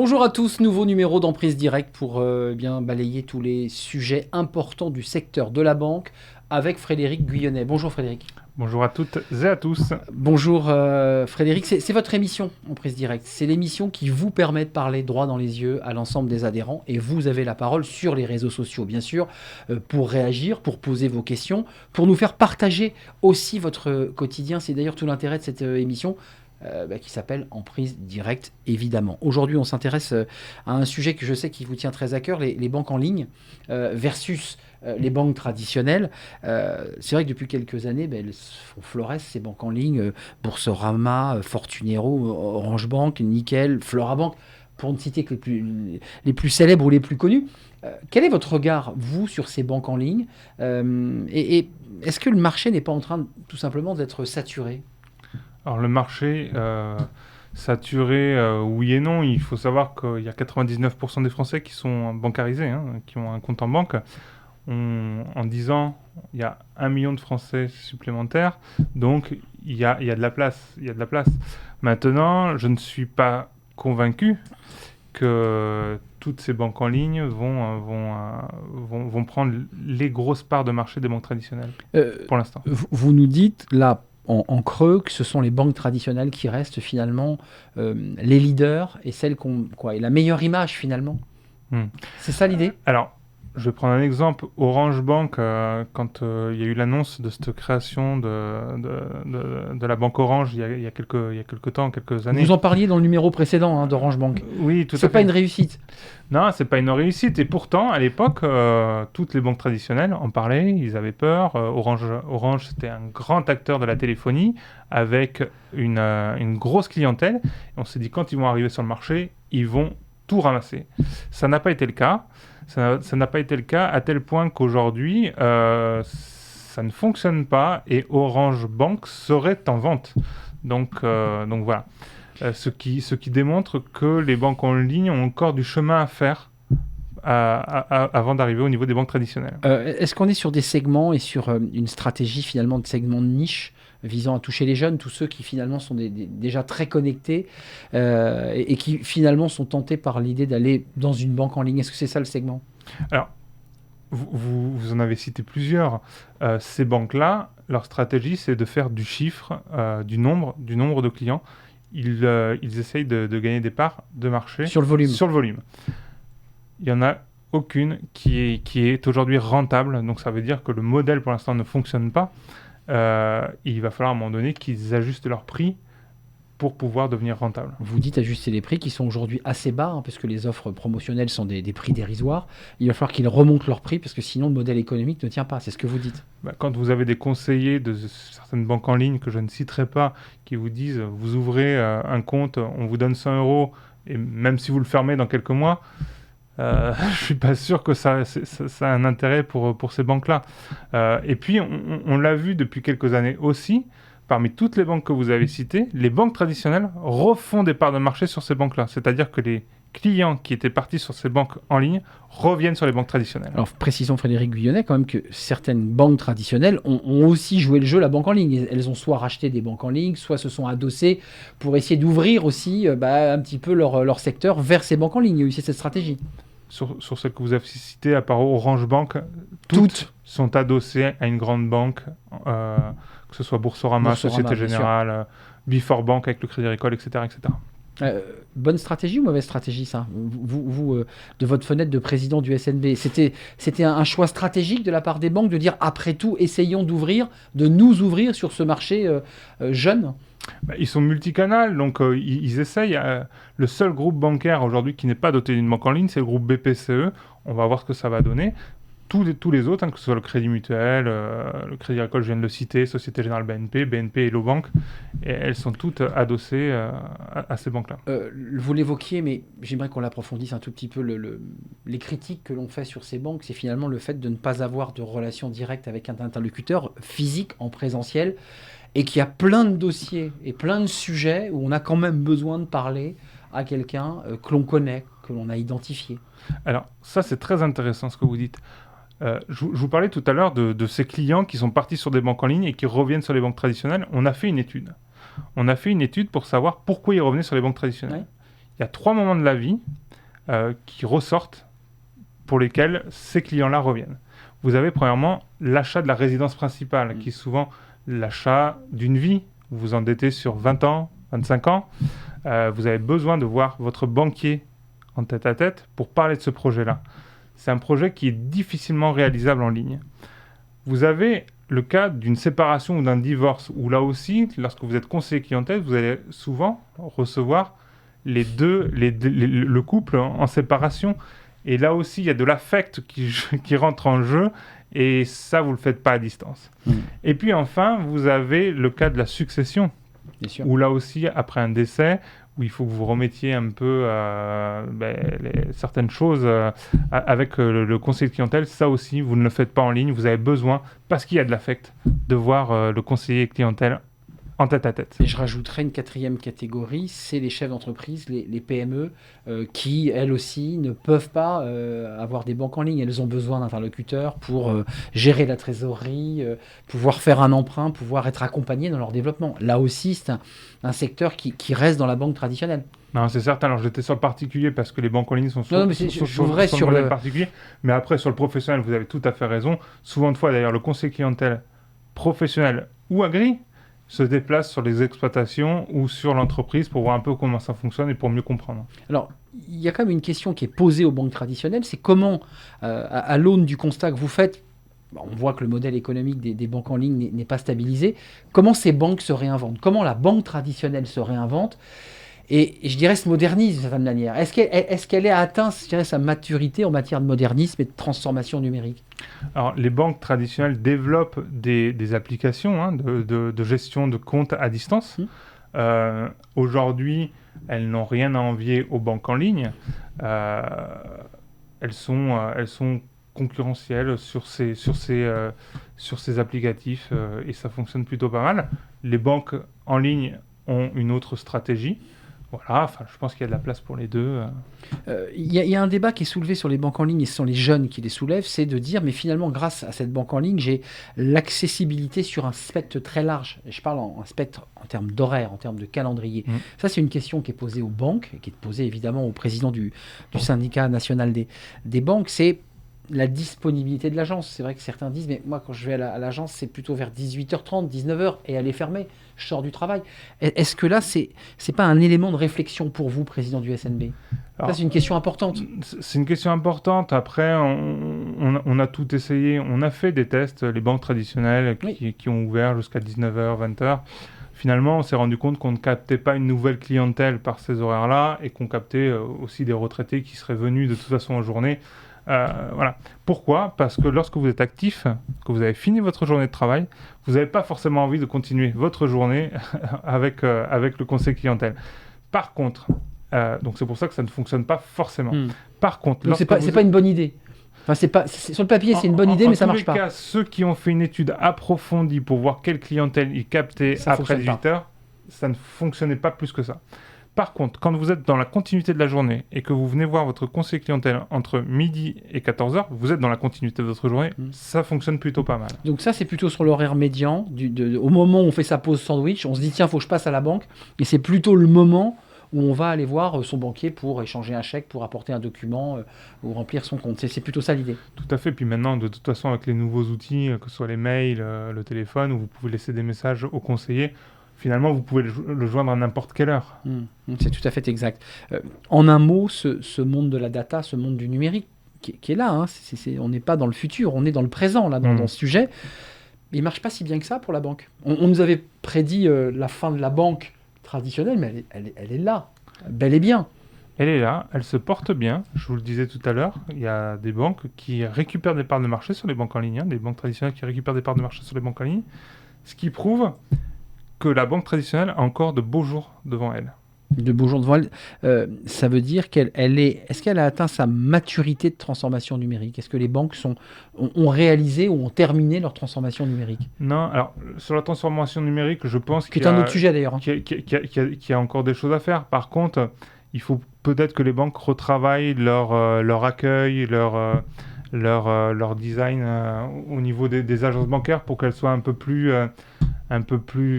Bonjour à tous, nouveau numéro d'Emprise Direct pour bien balayer tous les sujets importants du secteur de la banque avec Frédéric Guyonnet. Bonjour Frédéric. Bonjour à toutes et à tous. Bonjour Frédéric, c'est votre émission Emprise Direct. C'est l'émission qui vous permet de parler droit dans les yeux à l'ensemble des adhérents et vous avez la parole sur les réseaux sociaux bien sûr pour réagir, pour poser vos questions, pour nous faire partager aussi votre quotidien. C'est d'ailleurs tout l'intérêt de cette émission. Qui s'appelle Emprise Direct, évidemment. Aujourd'hui, on s'intéresse à un sujet que je sais qui vous tient très à cœur, les banques en ligne versus les banques traditionnelles. C'est vrai que depuis quelques années, elles font florès, ces banques en ligne, Boursorama, Fortunero, Orange Bank, Nickel, Florabank, pour ne citer que les plus célèbres ou les plus connus. Quel est votre regard, vous, sur ces banques en ligne et est-ce que le marché n'est pas en train, tout simplement, d'être saturé ? Alors le marché saturé, oui et non. Il faut savoir qu'il y a 99% des Français qui sont bancarisés, qui ont un compte en banque. En 10 ans, il y a 1 million de Français supplémentaires. Donc il y a de la place. Il y a de la place. Maintenant, je ne suis pas convaincu que toutes ces banques en ligne vont prendre les grosses parts de marché des banques traditionnelles pour l'instant. Vous nous dites là en creux que ce sont les banques traditionnelles qui restent finalement les leaders et celles qui ont la meilleure image finalement. C'est ça l'idée ? Alors, je vais prendre un exemple. Orange Bank, quand il y a eu l'annonce de cette création de la banque Orange il y a quelques temps, quelques années. Vous en parliez dans le numéro précédent d'Orange Bank. Oui, tout à fait. C'est pas une réussite. Non, c'est pas une réussite. Et pourtant, à l'époque, toutes les banques traditionnelles en parlaient, ils avaient peur. Orange, c'était un grand acteur de la téléphonie avec une grosse clientèle. Et on s'est dit, quand ils vont arriver sur le marché, ils vont tout ramasser. Ça n'a pas été le cas. Ça n'a pas été le cas à tel point qu'aujourd'hui, ça ne fonctionne pas et Orange Bank serait en vente. Donc voilà. Ce qui démontre que les banques en ligne ont encore du chemin à faire avant d'arriver au niveau des banques traditionnelles. Est-ce qu'on est sur des segments et sur une stratégie finalement de segments de niche visant à toucher les jeunes, tous ceux qui finalement sont déjà très connectés et qui finalement sont tentés par l'idée d'aller dans une banque en ligne? Est-ce que c'est ça le segment? Alors, vous en avez cité plusieurs. Ces banques-là, leur stratégie, c'est de faire du chiffre, du nombre de clients. Ils essayent de gagner des parts de marché sur le volume. Il n'y en a aucune qui est aujourd'hui rentable. Donc ça veut dire que le modèle pour l'instant ne fonctionne pas. Il va falloir à un moment donné qu'ils ajustent leur prix pour pouvoir devenir rentable. Vous dites ajuster les prix qui sont aujourd'hui assez bas, parce que les offres promotionnelles sont des prix dérisoires. Il va falloir qu'ils remontent leur prix, parce que sinon le modèle économique ne tient pas. C'est ce que vous dites. Quand vous avez des conseillers de certaines banques en ligne, que je ne citerai pas, qui vous disent « vous ouvrez un compte, on vous donne 100 €, et même si vous le fermez dans quelques mois », je ne suis pas sûr que ça a un intérêt pour ces banques-là. Et puis, on l'a vu depuis quelques années aussi, parmi toutes les banques que vous avez citées, les banques traditionnelles refont des parts de marché sur ces banques-là. C'est-à-dire que les clients qui étaient partis sur ces banques en ligne reviennent sur les banques traditionnelles. Alors, précisons Frédéric Guyonnet quand même que certaines banques traditionnelles ont aussi joué le jeu la banque en ligne. Elles ont soit racheté des banques en ligne, soit se sont adossées pour essayer d'ouvrir aussi un petit peu leur secteur vers ces banques en ligne. Il y a eu cette stratégie. Sur celles que vous avez citées, à part Orange Bank, toutes sont adossées à une grande banque, que ce soit Boursorama, Société Générale, Before Bank avec le Crédit Agricole, etc. Bonne stratégie ou mauvaise stratégie, ça vous de votre fenêtre de président du SNB, c'était un choix stratégique de la part des banques de dire, après tout, essayons de nous ouvrir sur ce marché jeune? Ils sont multicanales, donc ils essayent. Le seul groupe bancaire aujourd'hui qui n'est pas doté d'une banque en ligne, c'est le groupe BPCE. On va voir ce que ça va donner. Tous les autres, que ce soit le Crédit Mutuel, le Crédit Agricole, je viens de le citer, Société Générale BNP, Hello Bank, et elles sont toutes adossées à ces banques-là. Vous l'évoquiez, mais j'aimerais qu'on l'approfondisse un tout petit peu. Les critiques que l'on fait sur ces banques, c'est finalement le fait de ne pas avoir de relation directe avec un interlocuteur physique en présentiel, et qu'il y a plein de dossiers et plein de sujets où on a quand même besoin de parler à quelqu'un que l'on connaît, que l'on a identifié. Alors ça, c'est très intéressant ce que vous dites. Je vous parlais tout à l'heure de ces clients qui sont partis sur des banques en ligne et qui reviennent sur les banques traditionnelles. On a fait une étude. On a fait une étude pour savoir pourquoi ils revenaient sur les banques traditionnelles. Ouais. il y a 3 moments de la vie qui ressortent pour lesquels ces clients-là reviennent. Vous avez premièrement l'achat de la résidence principale, qui est souvent l'achat d'une vie. Vous vous endettez sur 20 ans, 25 ans. Vous avez besoin de voir votre banquier en tête-à-tête pour parler de ce projet-là. C'est un projet qui est difficilement réalisable en ligne. Vous avez le cas d'une séparation ou d'un divorce, où là aussi, lorsque vous êtes conseiller clientèle, vous allez souvent recevoir le couple en séparation. Et là aussi, il y a de l'affect qui rentre en jeu, et ça, vous ne le faites pas à distance. Et puis enfin, vous avez le cas de la succession, où là aussi, après un décès, où il faut que vous remettiez un peu certaines choses avec le conseiller de clientèle. Ça aussi, vous ne le faites pas en ligne. Vous avez besoin, parce qu'il y a de l'affect, de voir le conseiller clientèle en tête-à-tête. Et je rajouterais une 4e catégorie, c'est les chefs d'entreprise, les PME, qui, elles aussi, ne peuvent pas avoir des banques en ligne. Elles ont besoin d'interlocuteurs pour gérer la trésorerie, pouvoir faire un emprunt, pouvoir être accompagnées dans leur développement. Là aussi, c'est un secteur qui reste dans la banque traditionnelle. Non, c'est certain. Alors, j'étais sur le particulier parce que les banques en ligne sont sur le particulier. Mais après, sur le professionnel, vous avez tout à fait raison. Souvent de fois, d'ailleurs, le conseiller clientèle professionnel ou agri se déplace sur les exploitations ou sur l'entreprise pour voir un peu comment ça fonctionne et pour mieux comprendre. Alors, il y a quand même une question qui est posée aux banques traditionnelles, c'est comment, à l'aune du constat que vous faites, on voit que le modèle économique des banques en ligne n'est pas stabilisé, comment ces banques se réinventent, comment la banque traditionnelle se réinvente et je dirais se modernise d'une certaine manière. Est-ce qu'elle a atteint, je dirais, sa maturité en matière de modernisme et de transformation numérique ? Alors, les banques traditionnelles développent des applications de gestion de comptes à distance. Aujourd'hui, elles n'ont rien à envier aux banques en ligne. Elles sont concurrentielles sur ces applicatifs et ça fonctionne plutôt pas mal. Les banques en ligne ont une autre stratégie. Voilà, je pense qu'il y a de la place pour les deux. Il y a un débat qui est soulevé sur les banques en ligne, et ce sont les jeunes qui les soulèvent, c'est de dire, mais finalement, grâce à cette banque en ligne, j'ai l'accessibilité sur un spectre très large. Je parle en spectre en termes d'horaire, en termes de calendrier. Ça, c'est une question qui est posée aux banques, et qui est posée évidemment au président du syndicat national des banques, c'est la disponibilité de l'agence. C'est vrai que certains disent, mais moi, quand je vais à l'agence, c'est plutôt vers 18h30, 19h, et elle est fermée. Je sors du travail. Est-ce que là, c'est pas un élément de réflexion pour vous, président du SNB ? Ça, c'est une question importante. C'est une question importante. Après, on a tout essayé. On a fait des tests, les banques traditionnelles qui ont ouvert jusqu'à 19h, 20h. Finalement, on s'est rendu compte qu'on ne captait pas une nouvelle clientèle par ces horaires-là et qu'on captait aussi des retraités qui seraient venus de toute façon en journée. Voilà. Pourquoi ? Parce que lorsque vous êtes actif, que vous avez fini votre journée de travail, vous n'avez pas forcément envie de continuer votre journée avec le conseil clientèle. Par contre, donc c'est pour ça que ça ne fonctionne pas forcément. Par contre, c'est pas une bonne idée. Enfin, sur le papier, c'est une bonne idée, mais ça marche pas. En tous les cas, ceux qui ont fait une étude approfondie pour voir quelle clientèle ils captaient après 18 heures, ça ne fonctionnait pas plus que ça. Par contre, quand vous êtes dans la continuité de la journée et que vous venez voir votre conseiller clientèle entre midi et 14h, vous êtes dans la continuité de votre journée, ça fonctionne plutôt pas mal. Donc ça, c'est plutôt sur l'horaire médian. Au moment où on fait sa pause sandwich, on se dit, tiens, il faut que je passe à la banque. Et c'est plutôt le moment où on va aller voir son banquier pour échanger un chèque, pour apporter un document ou remplir son compte. C'est plutôt ça l'idée. Tout à fait. Puis maintenant, de toute façon, avec les nouveaux outils, que ce soit les mails, le téléphone, où vous pouvez laisser des messages au conseiller, finalement, vous pouvez le joindre à n'importe quelle heure. C'est tout à fait exact. En un mot, ce monde de la data, ce monde du numérique qui est là, on n'est pas dans le futur, on est dans le présent là, dans ce sujet. Il ne marche pas si bien que ça pour la banque. On nous avait prédit la fin de la banque traditionnelle, mais elle est là, bel et bien. Elle est là, elle se porte bien. Je vous le disais tout à l'heure, il y a des banques qui récupèrent des parts de marché sur les banques en ligne, des banques traditionnelles qui récupèrent des parts de marché sur les banques en ligne, ce qui prouve que la banque traditionnelle a encore de beaux jours devant elle. De beaux jours devant elle, ça veut dire est-ce qu'elle a atteint sa maturité de transformation numérique ? Est-ce que les banques ont réalisé ou ont terminé leur transformation numérique ? Non, alors sur la transformation numérique, je pense qu'il y a un autre sujet d'ailleurs. Qu'il y a encore des choses à faire. Par contre, il faut peut-être que les banques retravaillent leur accueil, leur design au niveau des agences bancaires pour qu'elles soient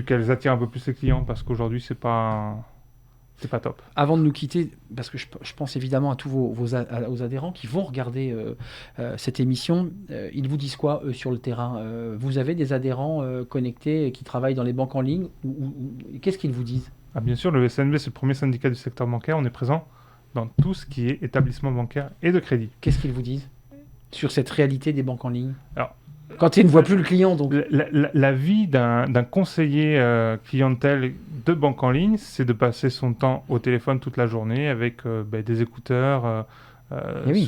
qu'elles attirent un peu plus les clients, parce qu'aujourd'hui c'est pas c'est pas top. Avant de nous quitter, parce que je pense évidemment à tous aux adhérents qui vont regarder cette émission, ils vous disent quoi, eux, sur le terrain? Vous avez des adhérents connectés qui travaillent dans les banques en ligne qu'est-ce qu'ils vous disent? Ah, bien sûr, le SNB, c'est le premier syndicat du secteur bancaire. On est présent dans tout ce qui est établissement bancaire et de crédit. Qu'est-ce qu'ils vous disent sur cette réalité des banques en ligne? Alors, quand ils ne voient plus le client, donc. La vie d'un conseiller clientèle de banque en ligne, c'est de passer son temps au téléphone toute la journée avec des écouteurs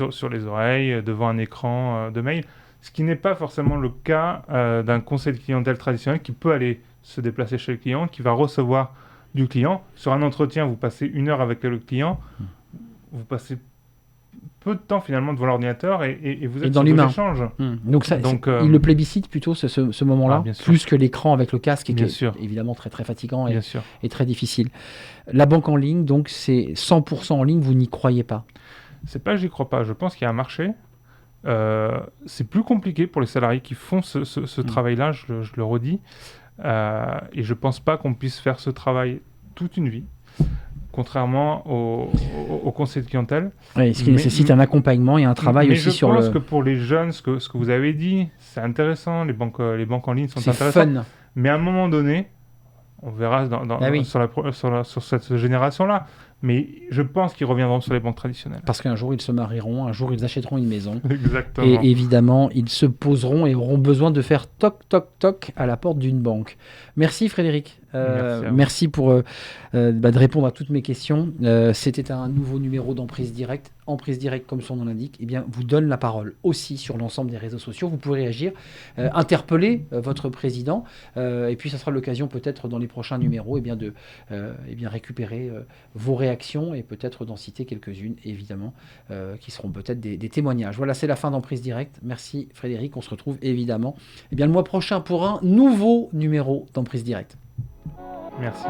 sur les oreilles, devant un écran de mail. Ce qui n'est pas forcément le cas d'un conseiller de clientèle traditionnel qui peut aller se déplacer chez le client, qui va recevoir du client. Sur un entretien, vous passez 1 heure avec le client, vous passez peu de temps finalement devant l'ordinateur et vous êtes dans sur l'humain. Échange. Donc il le plébiscite plutôt ce moment-là, plus que l'écran avec le casque, qui est évidemment très très fatigant et très difficile. La banque en ligne, donc c'est 100% en ligne, vous n'y croyez pas? C'est pas que j'y crois pas, je pense qu'il y a un marché. C'est plus compliqué pour les salariés qui font ce travail-là, je le redis. Et je pense pas qu'on puisse faire ce travail toute une vie, contrairement au conseil de clientèle. Oui, ce qui nécessite un accompagnement et un travail aussi sur le... je pense que pour les jeunes, ce que vous avez dit, c'est intéressant, les banques en ligne sont intéressantes. Fun. Mais à un moment donné, on verra sur cette génération-là, mais je pense qu'ils reviendront sur les banques traditionnelles. Parce qu'un jour, ils se marieront, un jour, ils achèteront une maison. Exactement. Et évidemment, ils se poseront et auront besoin de faire toc, toc, toc à la porte d'une banque. Merci Frédéric. Merci pour de répondre à toutes mes questions. C'était un nouveau numéro d'Emprise Directe. Emprise Directe, comme son nom l'indique, vous donne la parole aussi sur l'ensemble des réseaux sociaux. Vous pouvez réagir, interpeller votre président, et puis ça sera l'occasion peut-être dans les prochains numéros de récupérer vos réactions et peut-être d'en citer quelques-unes, évidemment, qui seront peut-être des témoignages. Voilà, c'est la fin d'Emprise Directe. Merci Frédéric. On se retrouve évidemment le mois prochain pour un nouveau numéro d'Emprise Directe. Merci.